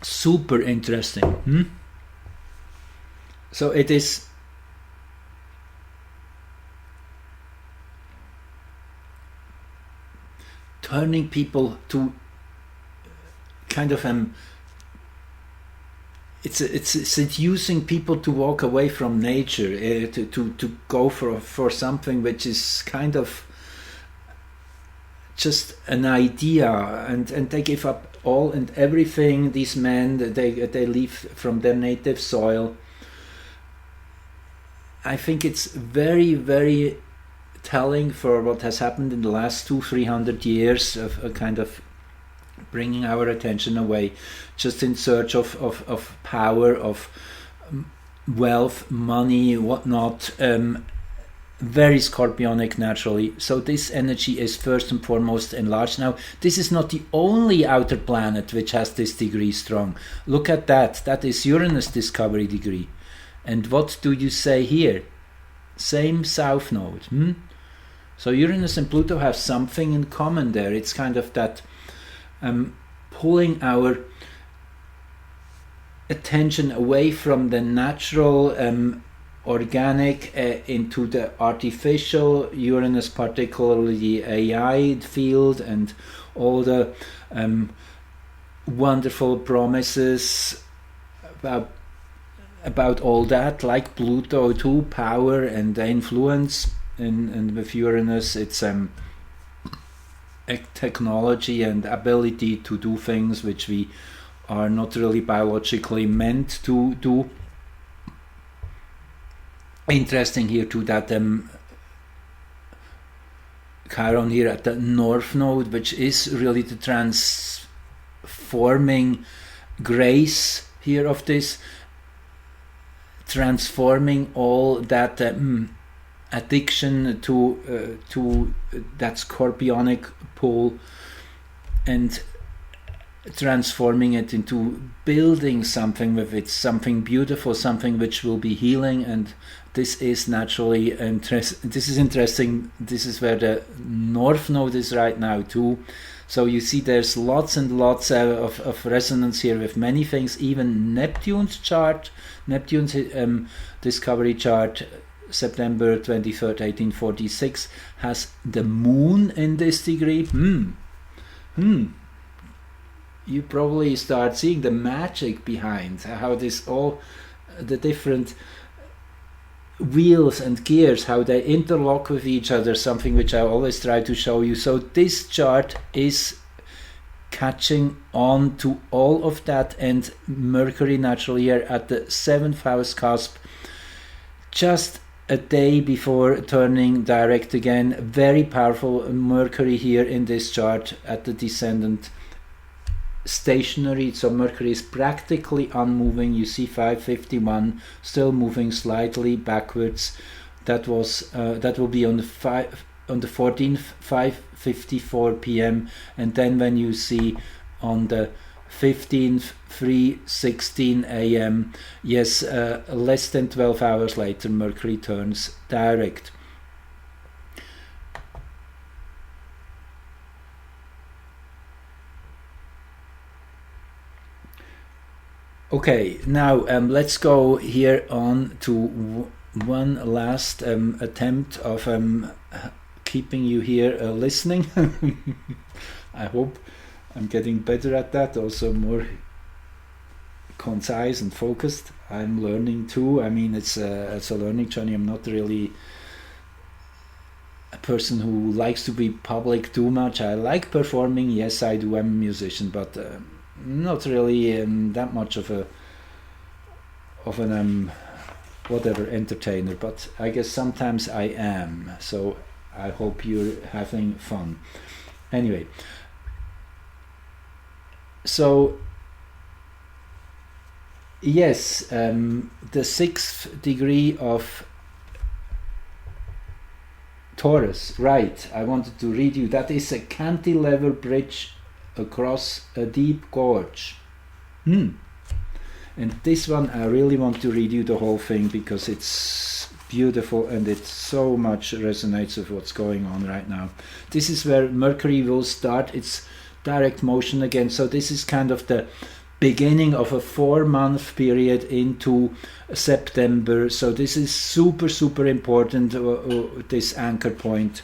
Super interesting. So it is turning people to kind of it's seducing people to walk away from nature, to go for something which is kind of just an idea, and they give up all and everything. These men, they leave from their native soil. I think it's very, very telling for what has happened in the last 200-300 years of a kind of bringing our attention away, just in search of power, of wealth, money, whatnot. Very scorpionic naturally. So this energy is first and foremost enlarged. Now, this is not the only outer planet which has this degree strong. Look at that. That is Uranus discovery degree. And what do you say here? Same south node. So Uranus and Pluto have something in common there. It's kind of that pulling our attention away from the natural, organic, into the artificial. Uranus, particularly the AI field, and all the wonderful promises about all that, like Pluto too, power and influence. And with Uranus, it's technology and ability to do things which we are not really biologically meant to do. Interesting here too that Chiron here at the north node, which is really the transforming grace here of this, transforming all that addiction to that scorpionic pull, and transforming it into building something with it, something beautiful, something which will be healing. And this is naturally this is interesting. This is where the north node is right now too. So you see there's lots and lots of resonance here with many things. Even Neptune's chart, Neptune's discovery chart, September 23rd, 1846, has the moon in this degree. You probably start seeing the magic behind how this all, the different wheels and gears, how they interlock with each other, something which I always try to show you. So this chart is catching on to all of that, and Mercury naturally here at the 7th house cusp, just a day before turning direct again. Very powerful Mercury here in this chart at the descendant stationary. So Mercury is practically unmoving. You see 551 still moving slightly backwards. That was that will be on the 14th 5:54 p.m. and then when you see on the 15th 3:16 a.m. yes, less than 12 hours later Mercury turns direct. Okay, now let's go here on to one last attempt of keeping you here listening. I hope I'm getting better at that, also more concise and focused. I'm learning too. I mean, it's a learning journey. I'm not really a person who likes to be public too much. I like performing, yes I do, I'm a musician, but not really that much of an whatever entertainer, but I guess sometimes I am, so I hope you're having fun. Anyway, so yes, the 6th degree of Taurus, right, I wanted to read you, that is a cantilever bridge across a deep gorge. And this one I really want to read you the whole thing because it's beautiful and it so much resonates with what's going on right now. This is where Mercury will start its direct motion again, so this is kind of the beginning of a 4-month period into September, so this is super important, this anchor point.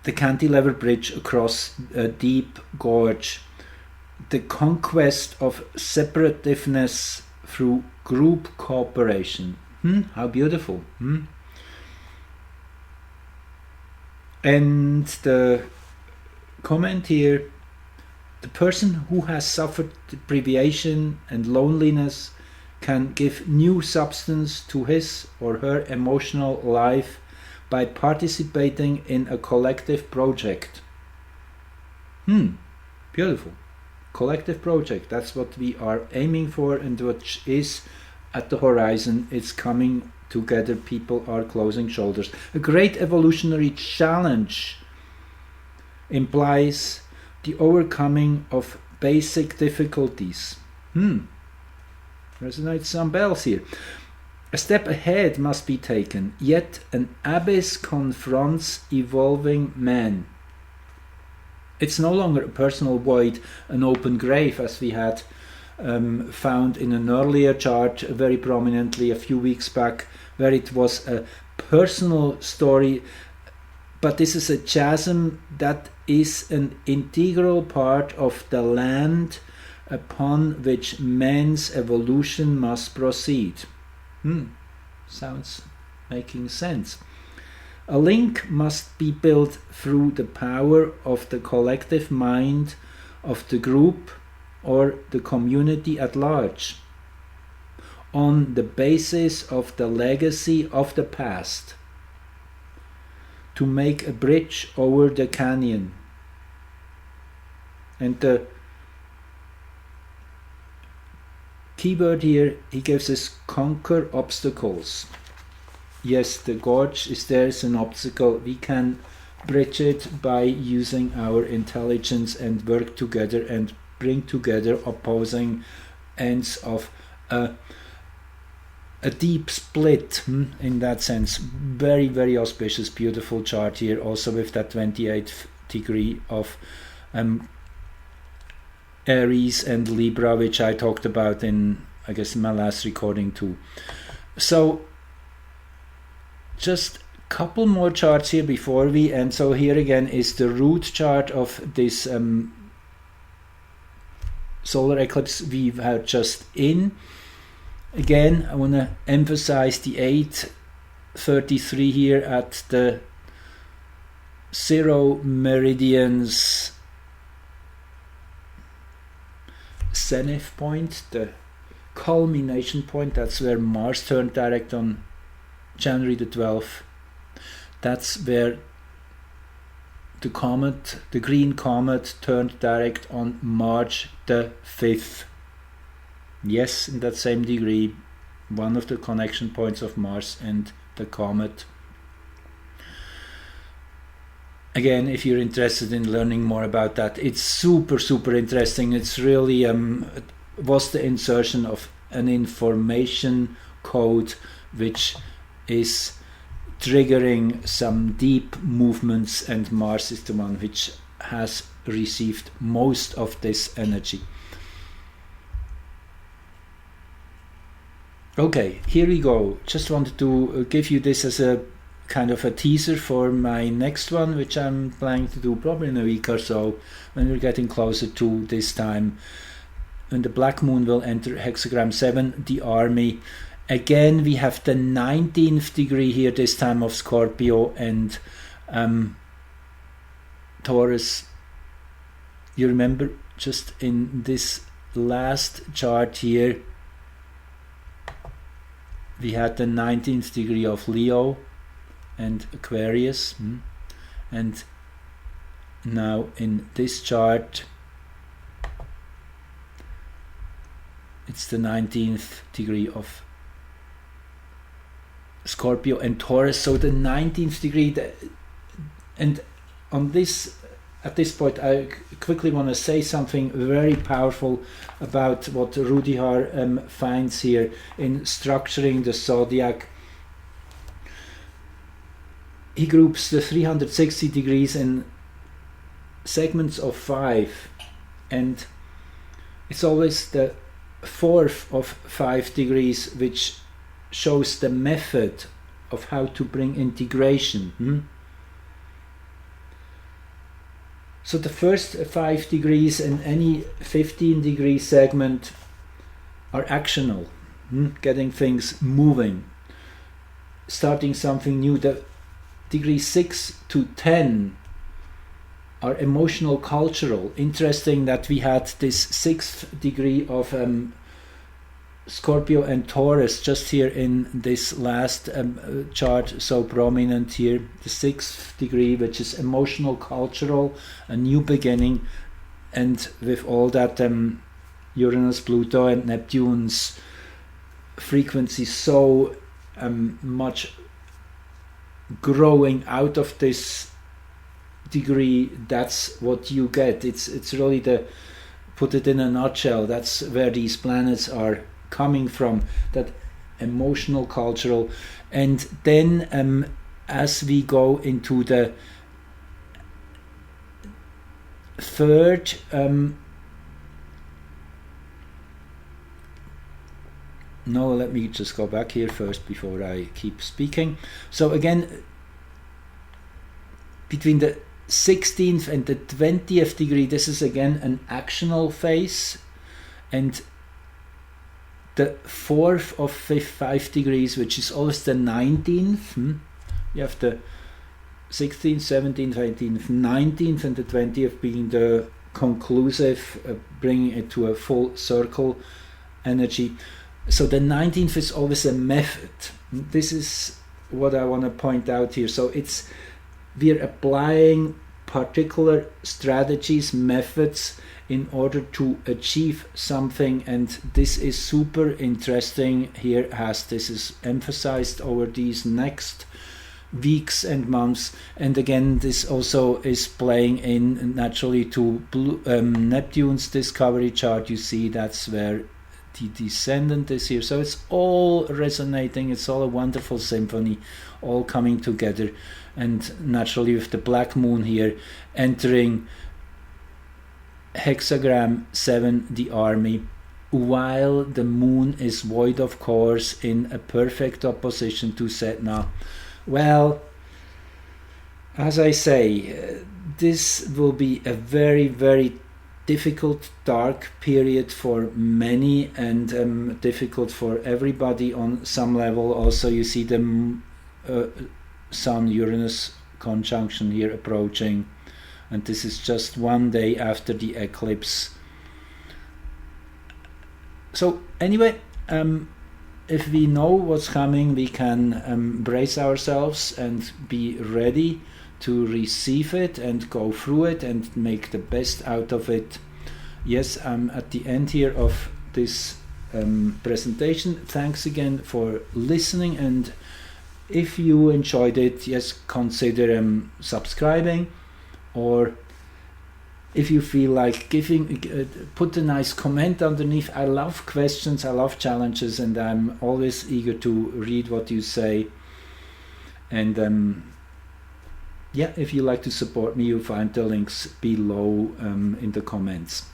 The cantilever bridge across a deep gorge, the conquest of separativeness through group cooperation. How beautiful. And the comment here, the person who has suffered deprivation and loneliness can give new substance to his or her emotional life by participating in a collective project. Beautiful. Collective project, that's what we are aiming for and what is at the horizon. It's coming together, people are closing shoulders. A great evolutionary challenge implies the overcoming of basic difficulties. Resonates some bells here. A step ahead must be taken, yet an abyss confronts evolving man. It's no longer a personal void, an open grave, as we had found in an earlier chart very prominently a few weeks back, where it was a personal story, but this is a chasm that is an integral part of the land upon which man's evolution must proceed. Sounds making sense. A link must be built through the power of the collective mind of the group or the community at large, on the basis of the legacy of the past, to make a bridge over the canyon. And the keyword here, he gives us conquer obstacles. Yes, the gorge is there as an obstacle. We can bridge it by using our intelligence and work together and bring together opposing ends of a deep split in that sense. Very auspicious, beautiful chart here, also with that 28th degree of Aries and Libra, which I talked about in, I guess, my last recording too. So just a couple more charts here before we end. So here again is the root chart of this solar eclipse we had just in. Again, I want to emphasize the 8:33 here at the 0 meridians zenith point, the culmination point. That's where Mars turned direct on January the 12th. That's where the comet, the green comet, turned direct on March the 5th. Yes, in that same degree, one of the connection points of Mars and the comet. Again, if you're interested in learning more about that, it's super interesting. It's really was the insertion of an information code which is triggering some deep movements, and Mars is the one which has received most of this energy. Okay, here we go. Just wanted to give you this as a kind of a teaser for my next one, which I'm planning to do probably in a week or so, when we're getting closer to this time, when the black moon will enter hexagram 7, the army, Again, we have the 19th degree here, this time of Scorpio and Taurus. You remember just in this last chart here, we had the 19th degree of Leo and Aquarius. And now in this chart, it's the 19th degree of Scorpio and Taurus. So the 19th degree, and on this, at this point, I quickly want to say something very powerful about what Rudyard finds here in structuring the zodiac. He groups the 360 degrees in segments of 5, and it's always the fourth of 5 degrees which shows the method of how to bring integration. So the first 5 degrees in any 15 degree segment are actional, getting things moving, starting something new. The degrees 6 to 10 are emotional, cultural. Interesting that we had this 6th degree of Scorpio and Taurus just here in this last chart, so prominent here. The 6th degree, which is emotional, cultural, a new beginning, and with all that Uranus, Pluto and Neptune's frequency so much growing out of this degree, that's what you get. It's really the, put it in a nutshell, that's where these planets are coming from, that emotional, cultural. And then as we go into the third no, let me just go back here first before I keep speaking. So again, between the 16th and the 20th degree, this is again an actional phase, and the 4th of 5 degrees, which is always the 19th, you have the 16th, 17th, 18th, 19th, and the 20th being the conclusive, bringing it to a full circle energy. So the 19th is always a method. This is what I want to point out here. So it's, we're applying particular strategies, methods in order to achieve something, and this is super interesting here, as this is emphasized over these next weeks and months. And again, this also is playing in naturally to Neptune's discovery chart. You see that's where the descendant is here, so it's all resonating, it's all a wonderful symphony, all coming together. And naturally with the black moon here entering hexagram 7, the army, while the moon is void of course in a perfect opposition to Setna. Well, as I say, this will be a very, very difficult, dark period for many, and difficult for everybody on some level. Also, you see the Sun-Uranus conjunction here approaching, and this is just one day after the eclipse. So anyway, if we know what's coming, we can brace ourselves and be ready to receive it and go through it and make the best out of it. Yes, I'm at the end here of this presentation. Thanks again for listening, and if you enjoyed it, yes, consider subscribing, or if you feel like giving, put a nice comment underneath. I love questions, I love challenges, and I'm always eager to read what you say. And yeah, if you like to support me, you'll find the links below in the comments.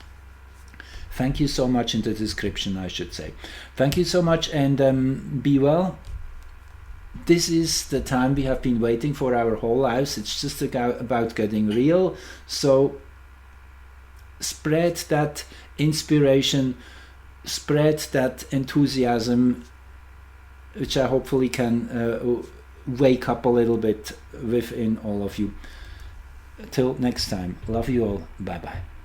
Thank you so much, in the description I should say. Thank you so much, and be well. This is the time we have been waiting for our whole lives. It's just about getting real. So spread that inspiration, spread that enthusiasm, which I hopefully can wake up a little bit within all of you. Till next time, love you all, bye bye.